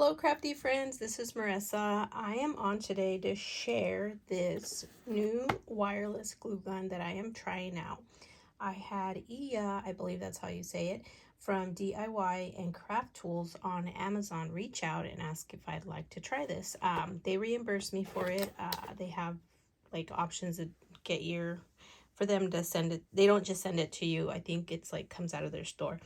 Hello crafty friends, this is Marissa. I am on today to share this new wireless glue gun that I am trying out. I had Iya, I believe that's how you say it, from DIY and Craft Tools on Amazon reach out and ask if I'd like to try this. They reimbursed me for it. They have like options to get for them to send it. They don't just send it to you. I think it's like comes out of their store.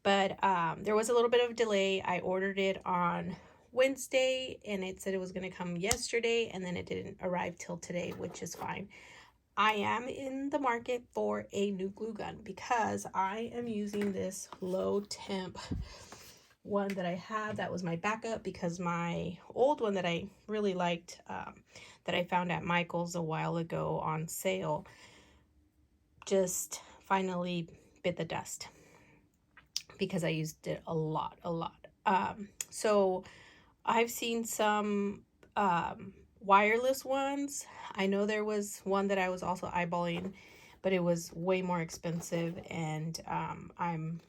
But there was a little bit of a delay. I ordered it on Wednesday and it said it was going to come yesterday, and then it didn't arrive till today, which is fine. I am in the market for a new glue gun because I am using this low temp one that I have. That was my backup because my old one that I really liked, that I found at Michael's a while ago on sale, just finally bit the dust because I used it a lot. So I've seen some wireless ones. I know there was one that I was also eyeballing, but it was way more expensive, and I'm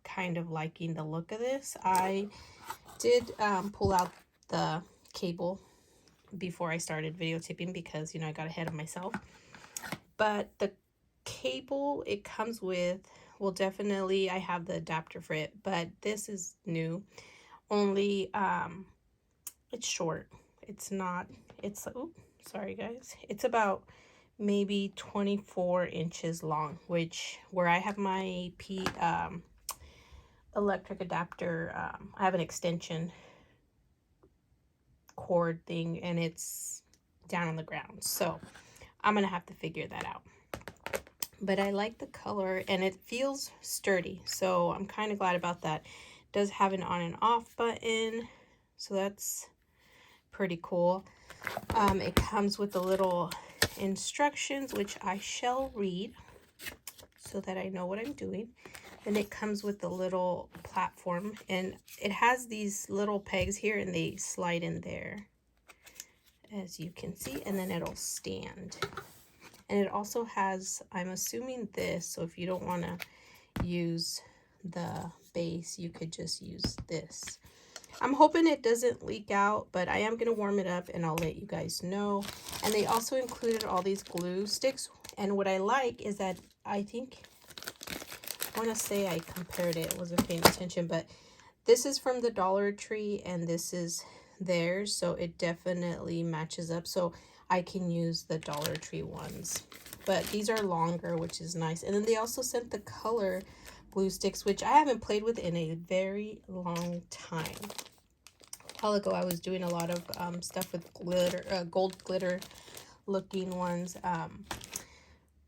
kind of liking the look of this. I did pull out the cable before I started videotaping because, you know, I got ahead of myself. But the cable it comes with, well, definitely I have the adapter for it, but this is new. Only it's short. It's not, it's, oh, sorry guys. It's about maybe 24 inches long, which where I have my electric adapter, I have an extension cord thing and it's down on the ground. So I'm gonna have to figure that out. But I like the color and it feels sturdy, so I'm kind of glad about that. It does have an on and off button, so that's pretty cool. It comes with the little instructions, which I shall read so that I know what I'm doing. Then it comes with the little platform, and it has these little pegs here and they slide in there, as you can see, and then it'll stand. And it also has, I'm assuming this, so if you don't want to use the base, you could just use this. I'm hoping it doesn't leak out, but I am going to warm it up and I'll let you guys know. And they also included all these glue sticks. And what I like is that I want to say I compared it, wasn't paying attention, but this is from the Dollar Tree and this is theirs, so it definitely matches up. So I can use the Dollar Tree ones, but these are longer, which is nice. And then they also sent the color glue sticks, which I haven't played with in a very long time. A while ago I was doing a lot of stuff with glitter, gold glitter looking ones,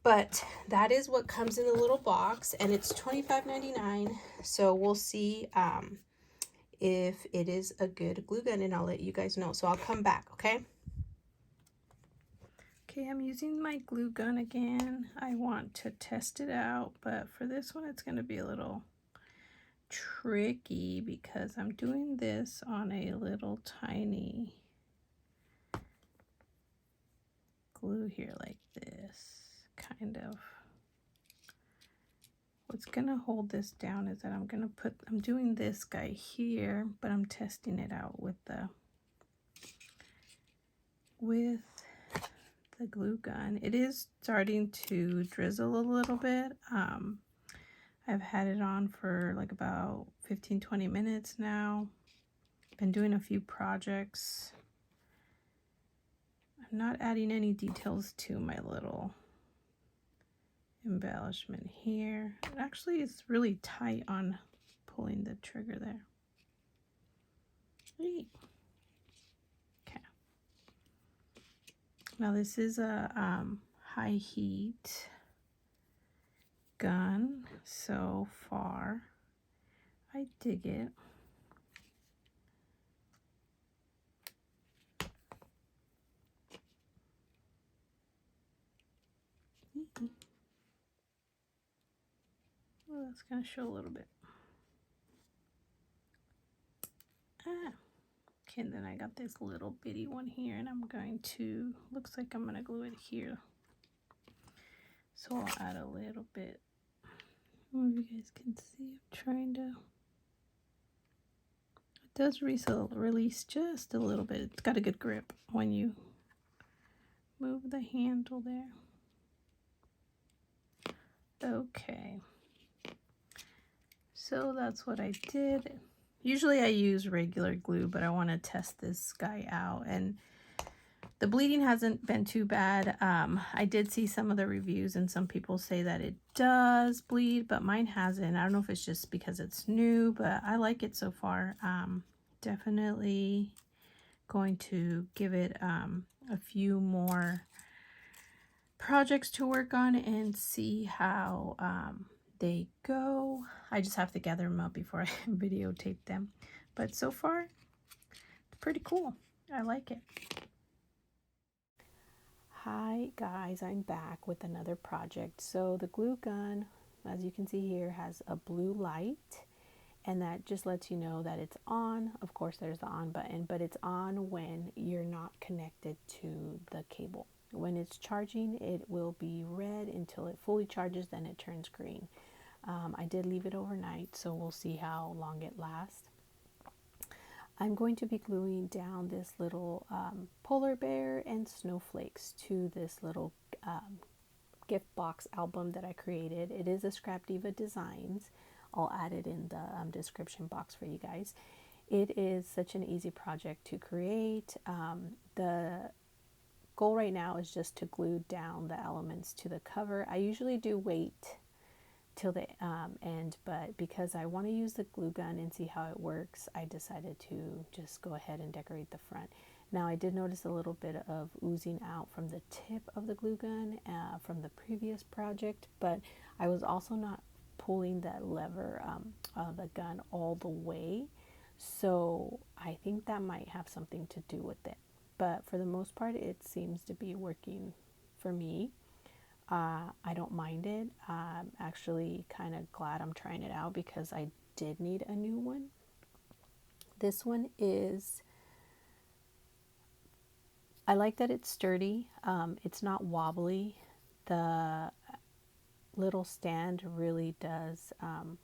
but that is what comes in the little box, and it's $25.99. So we'll see if it is a good glue gun, and I'll let you guys know. So I'll come back, okay? Okay, I'm using my glue gun again. I want to test it out, but for this one it's going to be a little tricky because I'm doing this on a little tiny glue here like this, kind of. What's going to hold this down is that I'm doing this guy here, but I'm testing it out with the glue gun. It is starting to drizzle a little bit. I've had it on for like about 15-20 minutes now. Been doing a few projects. I'm not adding any details to my little embellishment here. It actually is really tight on pulling the trigger there. Okay. Now this is a high heat gun. So far I dig it. Well, that's going to show a little bit. Okay, and then I got this little bitty one here, and I'm going to, looks like I'm going to glue it here. So I'll add a little bit. I don't know if you guys can see. I'm trying to, it does release just a little bit. It's got a good grip when you move the handle there. Okay, so that's what I did. Usually I use regular glue, but I want to test this guy out, and the bleeding hasn't been too bad. I did see some of the reviews and some people say that it does bleed, but mine hasn't. I don't know if it's just because it's new, but I like it so far. Definitely going to give it a few more projects to work on and see how they go. I just have to gather them up before I videotape them. But so far, it's pretty cool. I like it. Hi guys, I'm back with another project. So the glue gun, as you can see here, has a blue light, and that just lets you know that it's on. Of course there's the on button, but it's on when you're not connected to the cable. When it's charging, it will be red until it fully charges, then it turns green. I did leave it overnight, so we'll see how long it lasts. I'm going to be gluing down this little polar bear and snowflakes to this little gift box album that I created. It is a ScrapDiva Designs. I'll add it in the description box for you guys. It is such an easy project to create. The goal right now is just to glue down the elements to the cover. I usually do wait till the end, but because I want to use the glue gun and see how it works, I decided to just go ahead and decorate the front. Now I did notice a little bit of oozing out from the tip of the glue gun from the previous project, but I was also not pulling that lever of the gun all the way, so I think that might have something to do with it. But for the most part, it seems to be working for me. I don't mind it. I'm actually kind of glad I'm trying it out because I did need a new one. This one is, I like that it's sturdy. It's not wobbly. The little stand really does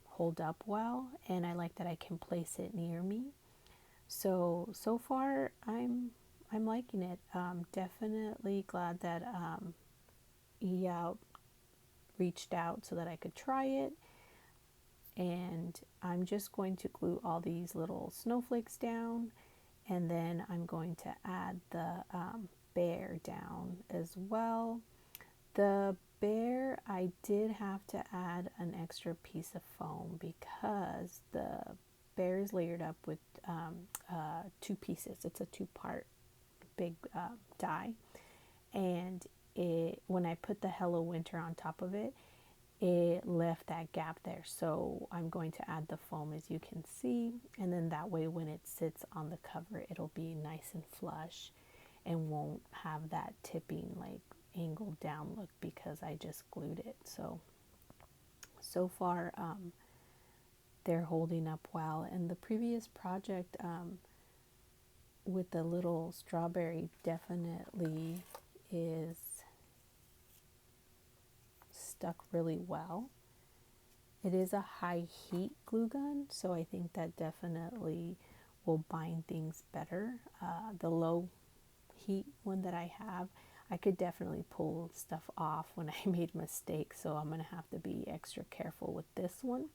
hold up well, and I like that I can place it near me. So far I'm liking it. Definitely glad that reached out so that I could try it. And I'm just going to glue all these little snowflakes down, and then I'm going to add the bear down as well. The bear, I did have to add an extra piece of foam because the bear is layered up with two pieces. It's a two-part big die, and when I put the Hello Winter on top of it, it left that gap there. So I'm going to add the foam, as you can see, and then that way when it sits on the cover, it'll be nice and flush and won't have that tipping, like angled down look because I just glued it. So far they're holding up well. And the previous project with the little strawberry definitely is stuck really well. It is a high heat glue gun, so I think that definitely will bind things better. The low heat one that I have, I could definitely pull stuff off when I made mistakes, so I'm going to have to be extra careful with this one.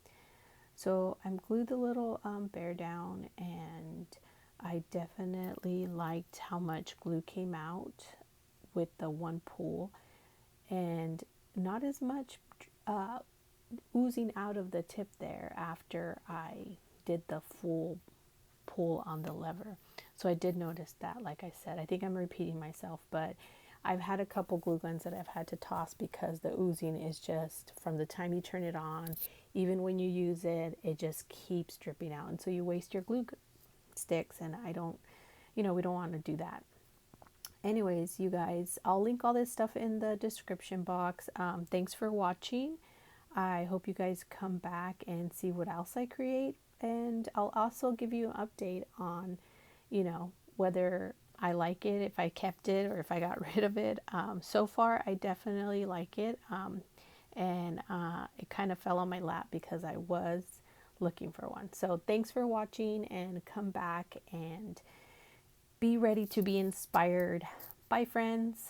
So I'm glued the little bear down, and I definitely liked how much glue came out with the one pull, and not as much oozing out of the tip there after I did the full pull on the lever. So I did notice that. Like I said, I think I'm repeating myself, but I've had a couple glue guns that I've had to toss because the oozing is just, from the time you turn it on, even when you use it, it just keeps dripping out, and so you waste your glue sticks, and I don't, we don't want to do that. Anyways, you guys, I'll link all this stuff in the description box. Thanks for watching. I hope you guys come back and see what else I create, and I'll also give you an update on, whether I like it, if I kept it, or if I got rid of it. So far, I definitely like it, and it kind of fell on my lap because I was looking for one. So thanks for watching, and come back and be ready to be inspired. Bye, friends.